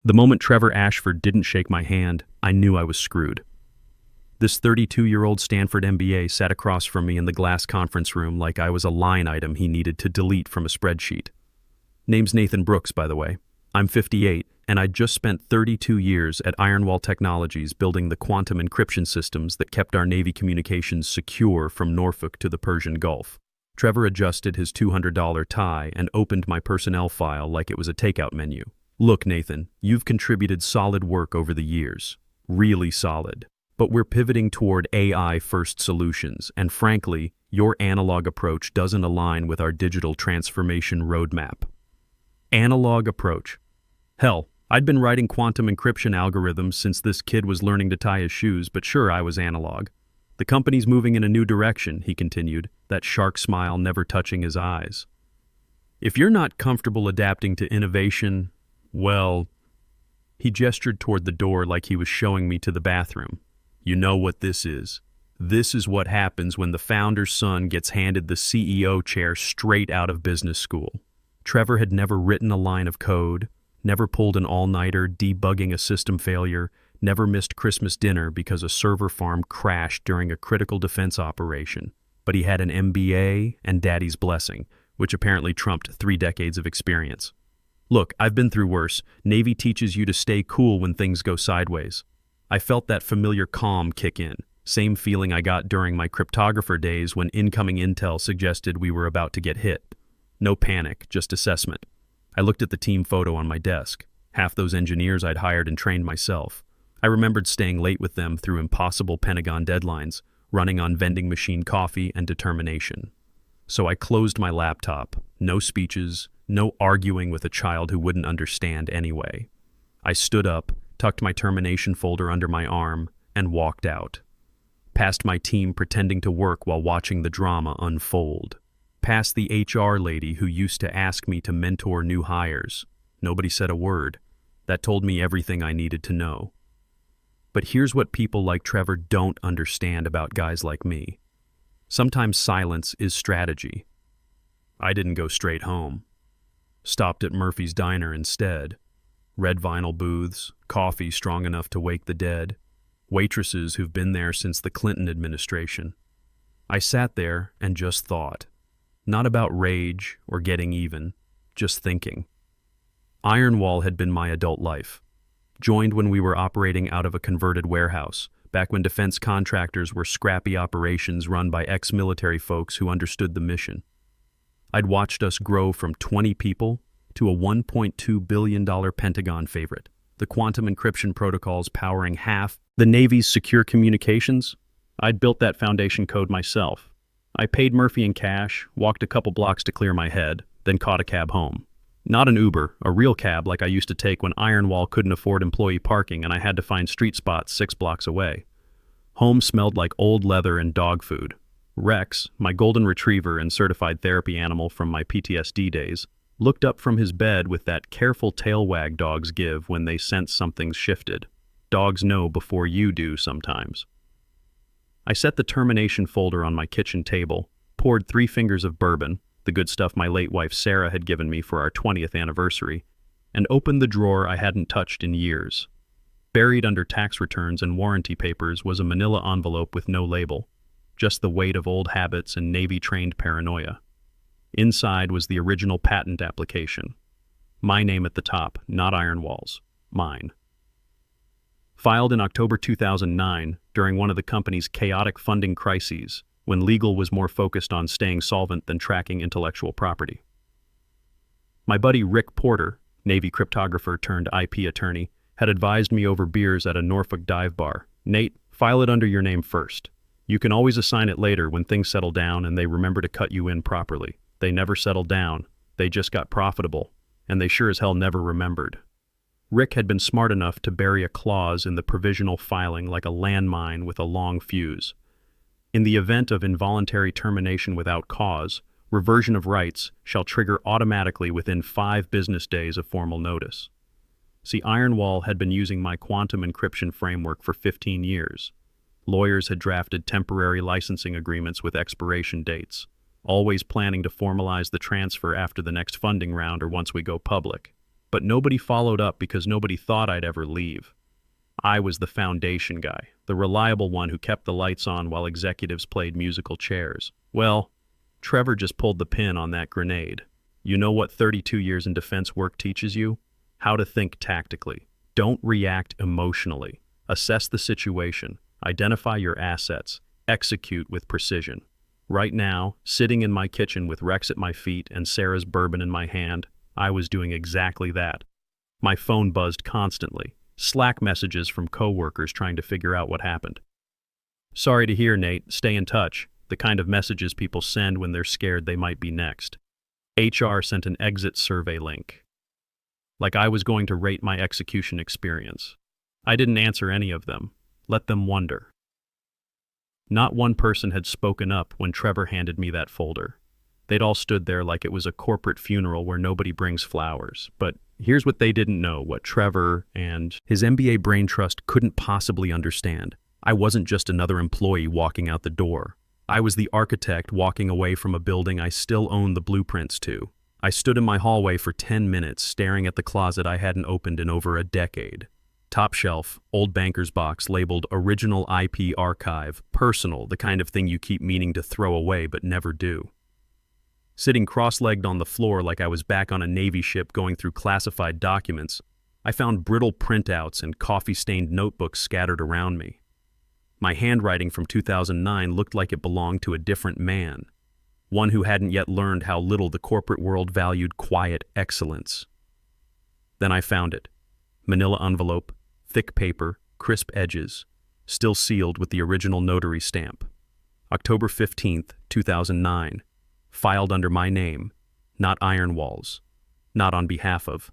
The moment Trevor Ashford didn't shake my hand, I knew I was screwed. This 32-year-old Stanford MBA sat across from me in the glass conference room like I was a line item he needed to delete from a spreadsheet. Name's Nathan Brooks, by the way. I'm 58, and I'd just spent 32 years at Ironwall Technologies building the quantum encryption systems that kept our Navy communications secure from Norfolk to the Persian Gulf. Trevor adjusted his $200 tie and opened my personnel file like it was a takeout menu. Look, Nathan, you've contributed solid work over the years. Really solid. But we're pivoting toward AI-first solutions, and frankly, your analog approach doesn't align with our digital transformation roadmap. Analog approach. Hell, I'd been writing quantum encryption algorithms since this kid was learning to tie his shoes, but sure, I was analog. The company's moving in a new direction, he continued, that shark smile never touching his eyes. If you're not comfortable adapting to innovation, well, he gestured toward the door like he was showing me to the bathroom. You know what this is. This is what happens when the founder's son gets handed the CEO chair straight out of business school. Trevor had never written a line of code, never pulled an all-nighter debugging a system failure, never missed Christmas dinner because a server farm crashed during a critical defense operation. But he had an MBA and daddy's blessing, which apparently trumped 3 decades of experience. Look, I've been through worse. Navy teaches you to stay cool when things go sideways. I felt that familiar calm kick in, same feeling I got during my cryptographer days when incoming intel suggested we were about to get hit. No panic, just assessment. I looked at the team photo on my desk, half those engineers I'd hired and trained myself. I remembered staying late with them through impossible Pentagon deadlines, running on vending machine coffee and determination. So I closed my laptop, no speeches, no arguing with a child who wouldn't understand anyway. I stood up, tucked my termination folder under my arm, and walked out. Past my team pretending to work while watching the drama unfold. Past the HR lady who used to ask me to mentor new hires. Nobody said a word. That told me everything I needed to know. But here's what people like Trevor don't understand about guys like me. Sometimes silence is strategy. I didn't go straight home. Stopped at Murphy's Diner instead. Red vinyl booths, coffee strong enough to wake the dead, waitresses who've been there since the Clinton administration. I sat there and just thought. Not about rage or getting even, just thinking. Ironwall had been my adult life. Joined when we were operating out of a converted warehouse, back when defense contractors were scrappy operations run by ex-military folks who understood the mission. I'd watched us grow from 20 people to a $1.2 billion Pentagon favorite, the quantum encryption protocols powering half the Navy's secure communications. I'd built that foundation code myself. I paid Murphy in cash, walked a couple blocks to clear my head, then caught a cab home. Not an Uber, a real cab like I used to take when Ironwall couldn't afford employee parking and I had to find street spots 6 blocks away. Home smelled like old leather and dog food. Rex, my golden retriever and certified therapy animal from my PTSD days, looked up from his bed with that careful tail wag dogs give when they sense something's shifted. Dogs know before you do sometimes. I set the termination folder on my kitchen table, poured 3 fingers of bourbon, the good stuff my late wife Sarah had given me for our 20th anniversary, and opened the drawer I hadn't touched in years. Buried under tax returns and warranty papers was a manila envelope with no label, just the weight of old habits and Navy-trained paranoia. Inside was the original patent application. My name at the top, not Ironwall's. Mine. Filed in October 2009, during one of the company's chaotic funding crises, when legal was more focused on staying solvent than tracking intellectual property. My buddy Rick Porter, Navy cryptographer turned IP attorney, had advised me over beers at a Norfolk dive bar. Nate, file it under your name first. You can always assign it later when things settle down and they remember to cut you in properly. They never settled down. They just got profitable. And they sure as hell never remembered. Rick had been smart enough to bury a clause in the provisional filing like a landmine with a long fuse. In the event of involuntary termination without cause, reversion of rights shall trigger automatically within 5 business days of formal notice. See, Ironwall had been using my quantum encryption framework for 15 years. Lawyers had drafted temporary licensing agreements with expiration dates, always planning to formalize the transfer after the next funding round or once we go public. But nobody followed up because nobody thought I'd ever leave. I was the foundation guy, the reliable one who kept the lights on while executives played musical chairs. Well, Trevor just pulled the pin on that grenade. You know what 32 years in defense work teaches you? How to think tactically. Don't react emotionally. Assess the situation. Identify your assets. Execute with precision. Right now, sitting in my kitchen with Rex at my feet and Sarah's bourbon in my hand, I was doing exactly that. My phone buzzed constantly. Slack messages from coworkers trying to figure out what happened. Sorry to hear, Nate. Stay in touch. The kind of messages people send when they're scared they might be next. HR sent an exit survey link. Like I was going to rate my execution experience. I didn't answer any of them. Let them wonder. Not one person had spoken up when Trevor handed me that folder. They'd all stood there like it was a corporate funeral where nobody brings flowers. But here's what they didn't know, what Trevor and his MBA brain trust couldn't possibly understand. I wasn't just another employee walking out the door. I was the architect walking away from a building I still owned the blueprints to. I stood in my hallway for 10 minutes staring at the closet I hadn't opened in over a decade. Top shelf, old banker's box labeled Original IP Archive, personal, the kind of thing you keep meaning to throw away but never do. Sitting cross-legged on the floor like I was back on a Navy ship going through classified documents, I found brittle printouts and coffee-stained notebooks scattered around me. My handwriting from 2009 looked like it belonged to a different man, one who hadn't yet learned how little the corporate world valued quiet excellence. Then I found it. Manila envelope, thick paper, crisp edges, still sealed with the original notary stamp. October 15th, 2009. Filed under my name, not Ironwall's, not on behalf of,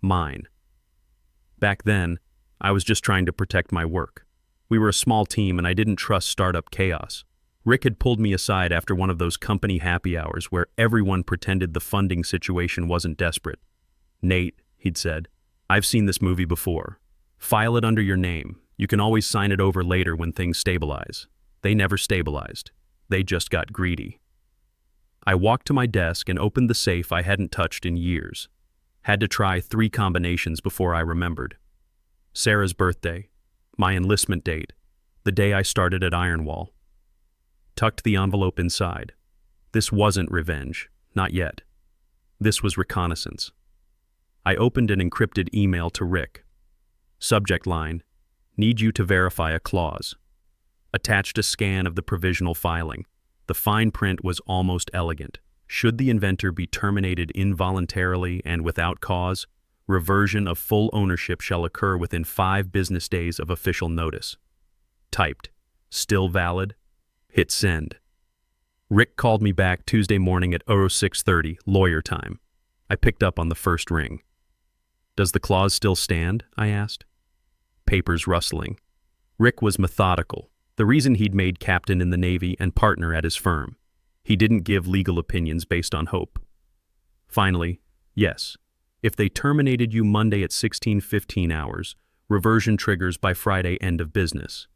mine. Back then, I was just trying to protect my work. We were a small team and I didn't trust startup chaos. Rick had pulled me aside after one of those company happy hours where everyone pretended the funding situation wasn't desperate. Nate, he'd said, I've seen this movie before. File it under your name. You can always sign it over later when things stabilize. They never stabilized. They just got greedy. I walked to my desk and opened the safe I hadn't touched in years. Had to try 3 combinations before I remembered. Sarah's birthday, my enlistment date, the day I started at Ironwall. Tucked the envelope inside. This wasn't revenge, not yet. This was reconnaissance. I opened an encrypted email to Rick. Subject line, need you to verify a clause. Attached a scan of the provisional filing. The fine print was almost elegant. Should the inventor be terminated involuntarily and without cause, reversion of full ownership shall occur within 5 business days of official notice. Typed. Still valid? Hit send. Rick called me back Tuesday morning at 06:30, lawyer time. I picked up on the first ring. Does the clause still stand? I asked. Papers rustling. Rick was methodical. The reason he'd made captain in the Navy and partner at his firm. He didn't give legal opinions based on hope. Finally, yes. If they terminated you Monday at 16:15 hours, reversion triggers by Friday end of business.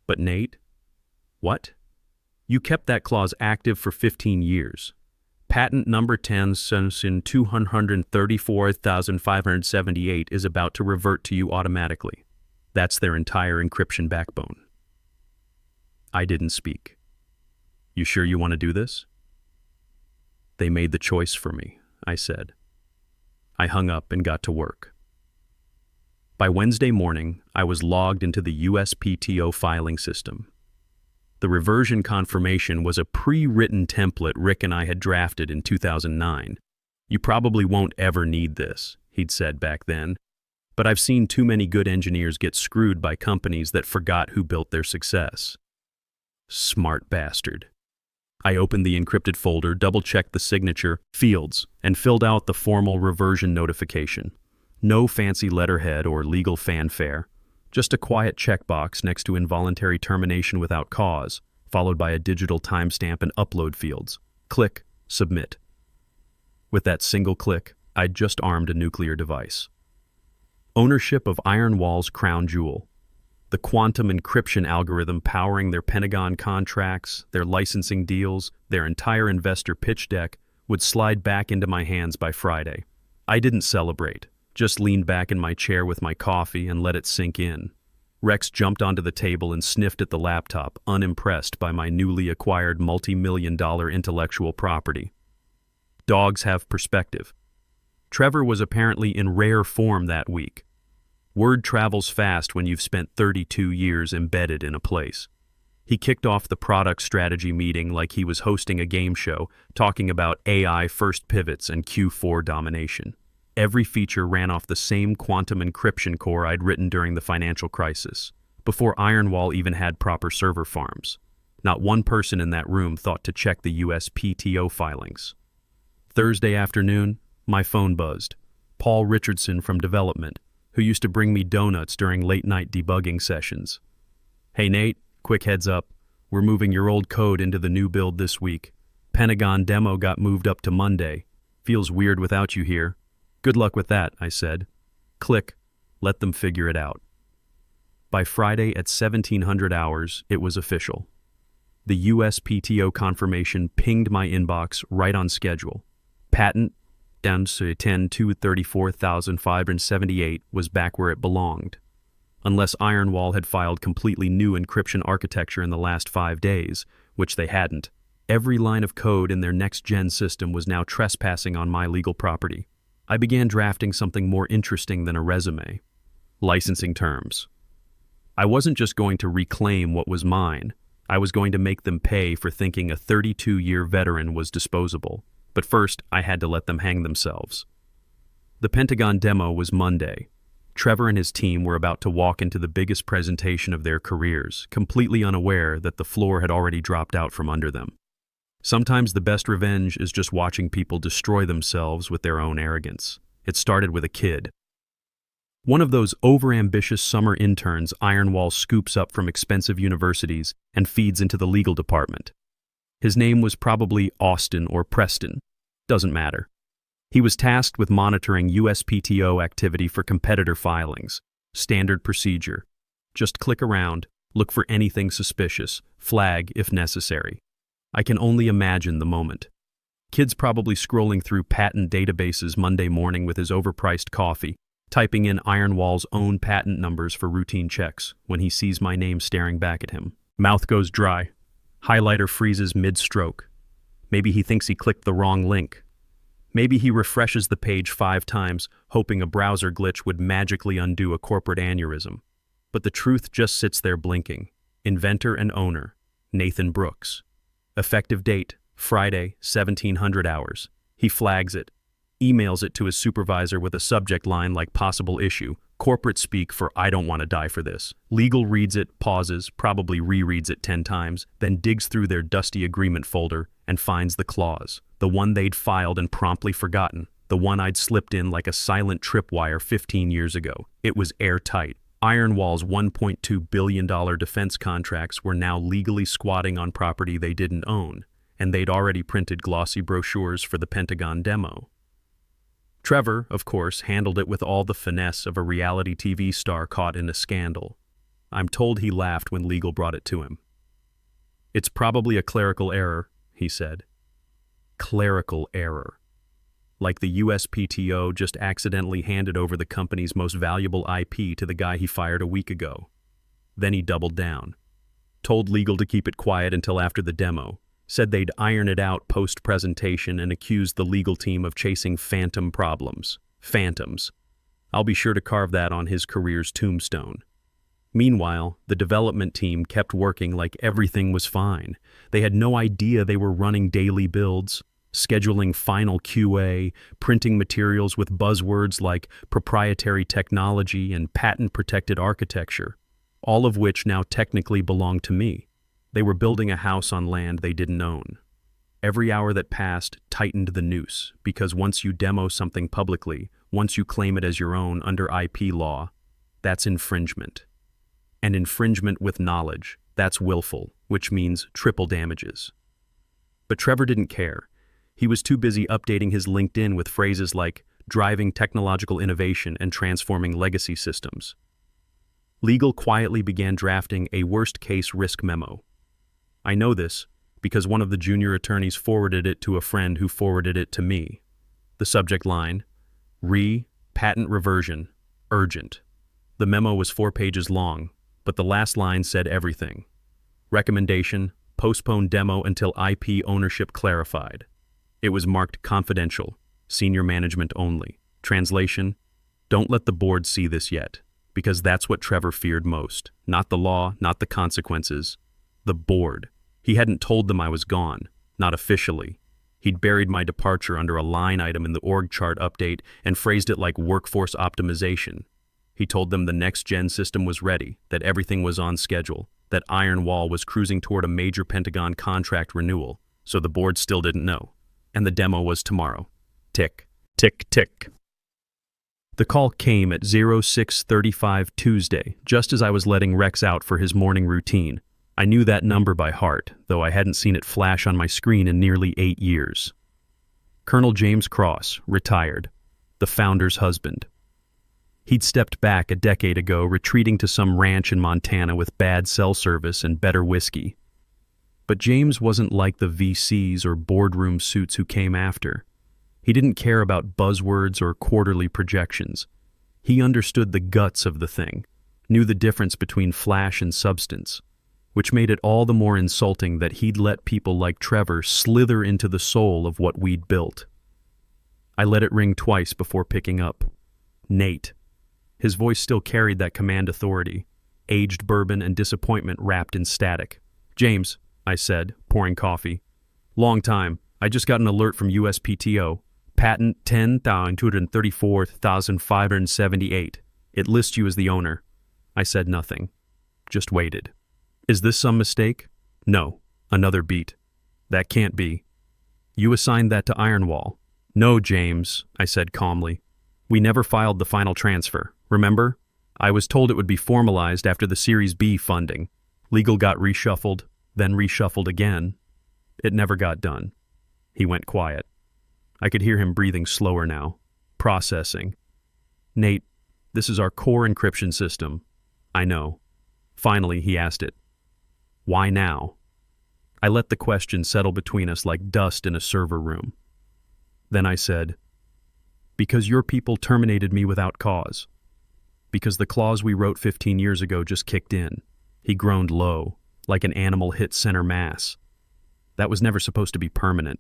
But Nate? What? You kept that clause active for 15 years. Patent number 10,234,578 is about to revert to you automatically. That's their entire encryption backbone. I didn't speak. You sure you want to do this? They made the choice for me, I said. I hung up and got to work. By Wednesday morning, I was logged into the USPTO filing system. The reversion confirmation was a pre-written template Rick and I had drafted in 2009. You probably won't ever need this, he'd said back then, but I've seen too many good engineers get screwed by companies that forgot who built their success. Smart bastard. I opened the encrypted folder, double-checked the signature, fields, and filled out the formal reversion notification. No fancy letterhead or legal fanfare, just a quiet checkbox next to involuntary termination without cause, followed by a digital timestamp and upload fields. Click, submit. With that single click, I'd just armed a nuclear device. Ownership of Ironwall's crown jewel. The quantum encryption algorithm powering their Pentagon contracts, their licensing deals, their entire investor pitch deck would slide back into my hands by Friday. I didn't celebrate, just leaned back in my chair with my coffee and let it sink in. Rex jumped onto the table and sniffed at the laptop, unimpressed by my newly acquired multi-million-dollar intellectual property. Dogs have perspective. Trevor was apparently in rare form that week. Word travels fast when you've spent 32 years embedded in a place. He kicked off the product strategy meeting like he was hosting a game show, talking about AI first pivots and Q4 domination. Every feature ran off the same quantum encryption core I'd written during the financial crisis, before Ironwall even had proper server farms. Not one person in that room thought to check the USPTO filings. Thursday afternoon, my phone buzzed. Paul Richardson from development, who used to bring me donuts during late-night debugging sessions. "Hey Nate, quick heads up. We're moving your old code into the new build this week. Pentagon demo got moved up to Monday. Feels weird without you here. Good luck with that," I said. Click. Let them figure it out. By Friday at 1700 hours, it was official. The USPTO confirmation pinged my inbox right on schedule. Patent, down to 10,234,578, was back where it belonged. Unless Ironwall had filed completely new encryption architecture in the last 5 days, which they hadn't, every line of code in their next-gen system was now trespassing on my legal property. I began drafting something more interesting than a resume. Licensing terms. I wasn't just going to reclaim what was mine. I was going to make them pay for thinking a 32-year veteran was disposable. But first, I had to let them hang themselves. The Pentagon demo was Monday. Trevor and his team were about to walk into the biggest presentation of their careers, completely unaware that the floor had already dropped out from under them. Sometimes the best revenge is just watching people destroy themselves with their own arrogance. It started with a kid. One of those overambitious summer interns Ironwall scoops up from expensive universities and feeds into the legal department. His name was probably Austin or Preston. Doesn't matter. He was tasked with monitoring USPTO activity for competitor filings. Standard procedure. Just click around, look for anything suspicious, flag if necessary. I can only imagine the moment. Kid's probably scrolling through patent databases Monday morning with his overpriced coffee, typing in Ironwall's own patent numbers for routine checks when he sees my name staring back at him. Mouth goes dry. Highlighter freezes mid-stroke. Maybe he thinks he clicked the wrong link. Maybe he refreshes the page 5 times, hoping a browser glitch would magically undo a corporate aneurysm. But the truth just sits there blinking. Inventor and owner, Nathan Brooks. Effective date, Friday, 1700 hours. He flags it, emails it to his supervisor with a subject line like possible issue, corporate speak for "I don't want to die for this." Legal reads it, pauses, probably rereads it 10 times, then digs through their dusty agreement folder and finds the clause, the one they'd filed and promptly forgotten, the one I'd slipped in like a silent tripwire 15 years ago. It was airtight. Ironwall's $1.2 billion defense contracts were now legally squatting on property they didn't own, and they'd already printed glossy brochures for the Pentagon demo. Trevor, of course, handled it with all the finesse of a reality TV star caught in a scandal. I'm told he laughed when legal brought it to him. "It's probably a clerical error," he said. Clerical error. Like the USPTO just accidentally handed over the company's most valuable IP to the guy he fired a week ago. Then he doubled down. Told legal to keep it quiet until after the demo. Said they'd iron it out post-presentation and accused the legal team of chasing phantom problems. Phantoms. I'll be sure to carve that on his career's tombstone. Meanwhile, the development team kept working like everything was fine. They had no idea they were running daily builds, scheduling final QA, printing materials with buzzwords like proprietary technology and patent-protected architecture, all of which now technically belonged to me. They were building a house on land they didn't own. Every hour that passed tightened the noose, because once you demo something publicly, once you claim it as your own under IP law, that's infringement. And infringement with knowledge, that's willful, which means triple damages. But Trevor didn't care. He was too busy updating his LinkedIn with phrases like driving technological innovation and transforming legacy systems. Legal quietly began drafting a worst-case risk memo. I know this because one of the junior attorneys forwarded it to a friend who forwarded it to me. The subject line, Patent reversion. Urgent. The memo was 4 pages long, but the last line said everything. Recommendation: postpone demo until IP ownership clarified. It was marked confidential, senior management only. Translation: don't let the board see this yet, because that's what Trevor feared most. Not the law, not the consequences. The board. He hadn't told them I was gone, not officially. He'd buried my departure under a line item in the org chart update and phrased it like workforce optimization. He told them the next-gen system was ready, that everything was on schedule, that Iron Wall was cruising toward a major Pentagon contract renewal, so the board still didn't know. And the demo was tomorrow. Tick, tick, tick. The call came at 06:35 Tuesday, just as I was letting Rex out for his morning routine. I knew that number by heart, though I hadn't seen it flash on my screen in nearly 8 years. Colonel James Cross, retired, the founder's husband. He'd stepped back a decade ago, retreating to some ranch in Montana with bad cell service and better whiskey. But James wasn't like the VCs or boardroom suits who came after. He didn't care about buzzwords or quarterly projections. He understood the guts of the thing, knew the difference between flash and substance, which made it all the more insulting that he'd let people like Trevor slither into the soul of what we'd built. I let it ring twice before picking up. Nate. His voice still carried that command authority, aged bourbon and disappointment wrapped in static. "James," I said, pouring coffee. "Long time. I just got an alert from USPTO. Patent 10,234,578. It lists you as the owner." I said nothing. Just waited. "Is this some mistake?" "No." Another beat. "That can't be. You assigned that to Ironwall." "No, James," I said calmly. "We never filed the final transfer. Remember? I was told it would be formalized after the Series B funding. Legal got reshuffled, then reshuffled again. It never got done." He went quiet. I could hear him breathing slower now, processing. "Nate, this is our core encryption system." "I know." Finally, he asked it. "Why now?" I let the question settle between us like dust in a server room. Then I said, "Because your people terminated me without cause. Because the clause we wrote 15 years ago just kicked in." He groaned low, like an animal hit center mass. "That was never supposed to be permanent.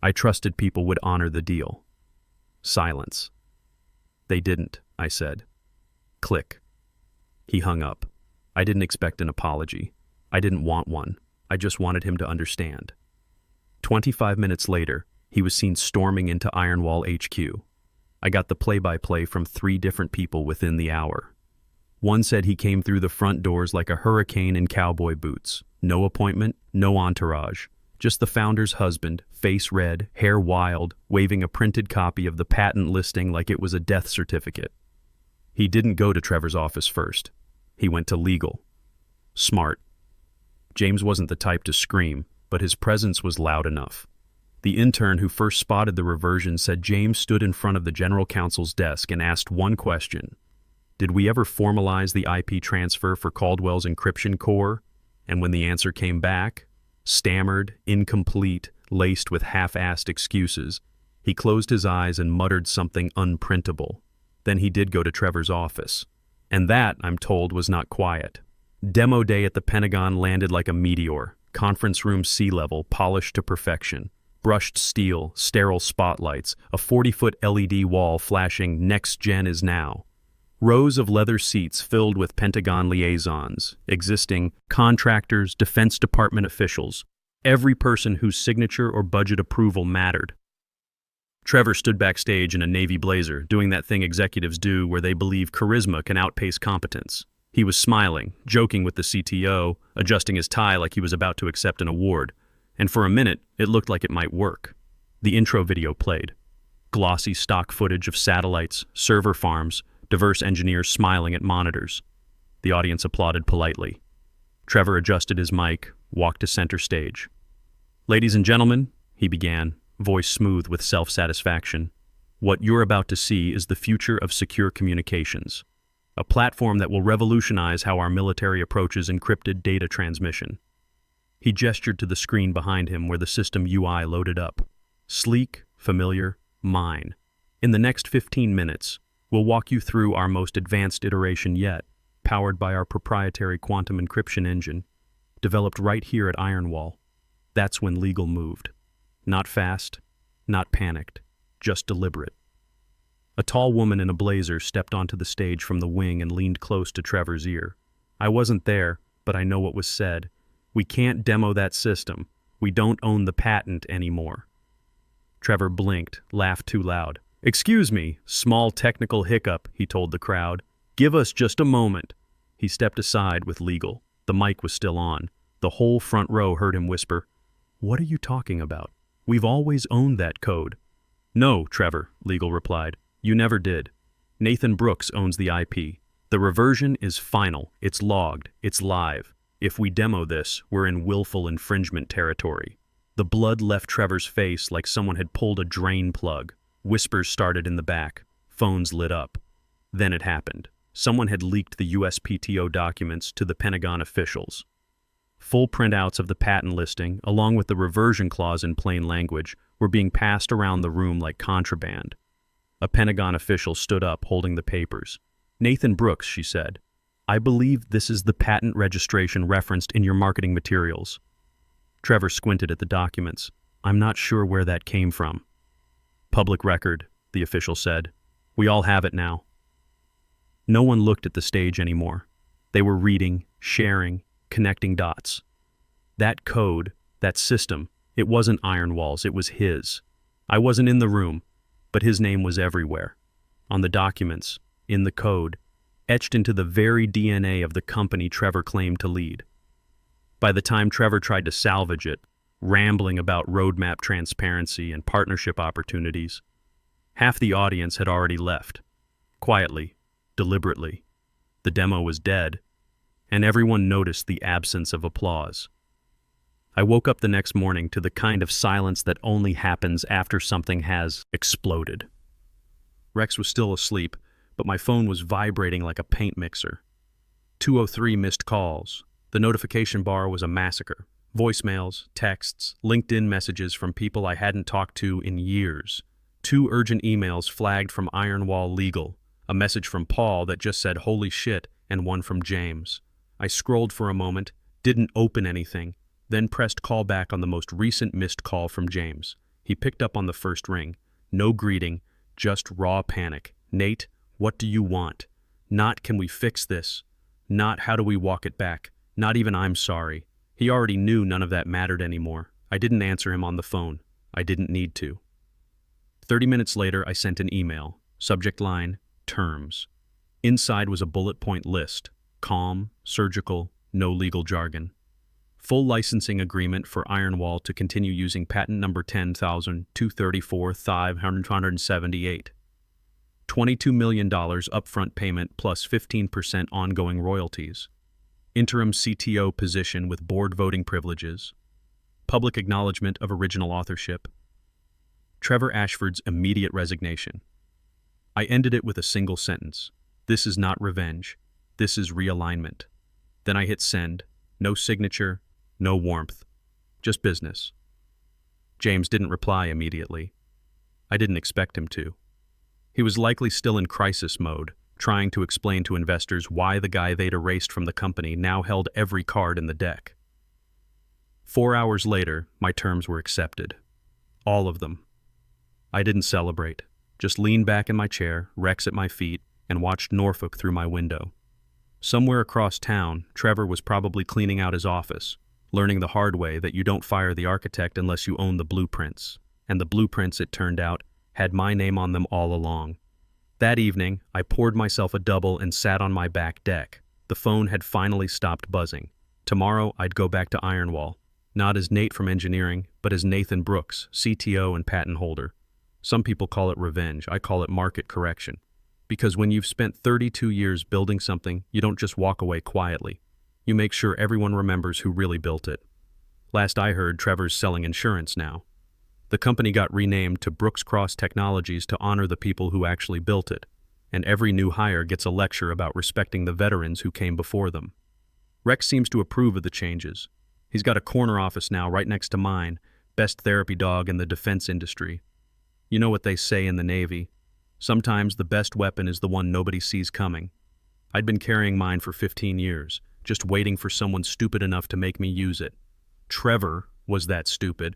I trusted people would honor the deal." Silence. "They didn't," I said. Click. He hung up. I didn't expect an apology. I didn't want one. I just wanted him to understand. 25 minutes later, he was seen storming into Ironwall HQ. I got the play-by-play from 3 different people within the hour. One said he came through the front doors like a hurricane in cowboy boots. No appointment, no entourage. Just the founder's husband, face red, hair wild, waving a printed copy of the patent listing like it was a death certificate. He didn't go to Trevor's office first. He went to legal. Smart. James wasn't the type to scream, but his presence was loud enough. The intern who first spotted the reversion said James stood in front of the general counsel's desk and asked one question. "Did we ever formalize the IP transfer for Caldwell's encryption core?" And when the answer came back, stammered, incomplete, laced with half-assed excuses, he closed his eyes and muttered something unprintable. Then he did go to Trevor's office. And that, I'm told, was not quiet. Demo day at the Pentagon landed like a meteor. Conference room sea level, polished to perfection. Brushed steel, sterile spotlights, a 40-foot LED wall flashing "Next Gen is now." Rows of leather seats filled with Pentagon liaisons, existing contractors, Defense Department officials, every person whose signature or budget approval mattered. Trevor stood backstage in a navy blazer, doing that thing executives do where they believe charisma can outpace competence. He was smiling, joking with the CTO, adjusting his tie like he was about to accept an award. And for a minute, it looked like it might work. The intro video played. Glossy stock footage of satellites, server farms, diverse engineers smiling at monitors. The audience applauded politely. Trevor adjusted his mic, walked to center stage. "Ladies and gentlemen," he began, voice smooth with self-satisfaction, "what you're about to see is the future of secure communications. A platform that will revolutionize how our military approaches encrypted data transmission." He gestured to the screen behind him where the system UI loaded up. Sleek, familiar, mine. In the next 15 minutes, we'll walk you through our most advanced iteration yet, powered by our proprietary quantum encryption engine, developed right here at Ironwall. That's when legal moved. Not fast, not panicked, just deliberate. A tall woman in a blazer stepped onto the stage from the wing and leaned close to Trevor's ear. I wasn't there, but I know what was said. We can't demo that system. We don't own the patent anymore. Trevor blinked, laughed too loud. Excuse me, small technical hiccup, he told the crowd. Give us just a moment. He stepped aside with legal. The mic was still on. The whole front row heard him whisper, "What are you talking about? We've always owned that code." "No, Trevor," legal replied. "You never did. Nathan Brooks owns the IP. The reversion is final. It's logged. It's live. If we demo this, we're in willful infringement territory." The blood left Trevor's face like someone had pulled a drain plug. Whispers started in the back. Phones lit up. Then it happened. Someone had leaked the USPTO documents to the Pentagon officials. Full printouts of the patent listing, along with the reversion clause in plain language, were being passed around the room like contraband. A Pentagon official stood up, holding the papers. "Nathan Brooks," she said, "I believe this is the patent registration referenced in your marketing materials." Trevor squinted at the documents. "I'm not sure where that came from." "Public record," the official said. "We all have it now." No one looked at the stage anymore. They were reading, sharing, connecting dots. That code, that system, it wasn't Ironwall's, it was his. I wasn't in the room, but his name was everywhere. On the documents, in the code, etched into the very DNA of the company Trevor claimed to lead. By the time Trevor tried to salvage it, rambling about roadmap transparency and partnership opportunities, half the audience had already left. Quietly, deliberately. The demo was dead, and everyone noticed the absence of applause. I woke up the next morning to the kind of silence that only happens after something has exploded. Rex was still asleep, but my phone was vibrating like a paint mixer. 203 missed calls. The notification bar was a massacre. Voicemails, texts, LinkedIn messages from people I hadn't talked to in years. 2 urgent emails flagged from Ironwall Legal. A message from Paul that just said "holy shit," and one from James. I scrolled for a moment, didn't open anything, then pressed call back on the most recent missed call from James. He picked up on the first ring. No greeting, just raw panic. "Nate, what do you want?" Not "can we fix this?" Not "how do we walk it back?" Not even "I'm sorry." He already knew none of that mattered anymore. I didn't answer him on the phone. I didn't need to. 30 minutes later, I sent an email. Subject line, terms. Inside was a bullet point list. Calm, surgical, no legal jargon. Full licensing agreement for Ironwall to continue using patent number 10,234,578. $22 million upfront payment plus 15% ongoing royalties. Interim CTO position with board voting privileges. Public acknowledgement of original authorship. Trevor Ashford's immediate resignation. I ended it with a single sentence. This is not revenge. This is realignment. Then I hit send. No signature, no warmth. Just business. James didn't reply immediately. I didn't expect him to. He was likely still in crisis mode, trying to explain to investors why the guy they'd erased from the company now held every card in the deck. 4 hours later, my terms were accepted. All of them. I didn't celebrate, just leaned back in my chair, Rex at my feet, and watched Norfolk through my window. Somewhere across town, Trevor was probably cleaning out his office, learning the hard way that you don't fire the architect unless you own the blueprints. And the blueprints, it turned out, had my name on them all along. That evening, I poured myself a double and sat on my back deck. The phone had finally stopped buzzing. Tomorrow, I'd go back to Ironwall, not as Nate from engineering, but as Nathan Brooks, CTO and patent holder. Some people call it revenge. I call it market correction. Because when you've spent 32 years building something, you don't just walk away quietly. You make sure everyone remembers who really built it. Last I heard, Trevor's selling insurance now. The company got renamed to Brooks Cross Technologies to honor the people who actually built it, and every new hire gets a lecture about respecting the veterans who came before them. Rex seems to approve of the changes. He's got a corner office now right next to mine, best therapy dog in the defense industry. You know what they say in the Navy, Sometimes the best weapon is the one nobody sees coming. I'd been carrying mine for 15 years, just waiting for someone stupid enough to make me use it. Trevor was that stupid.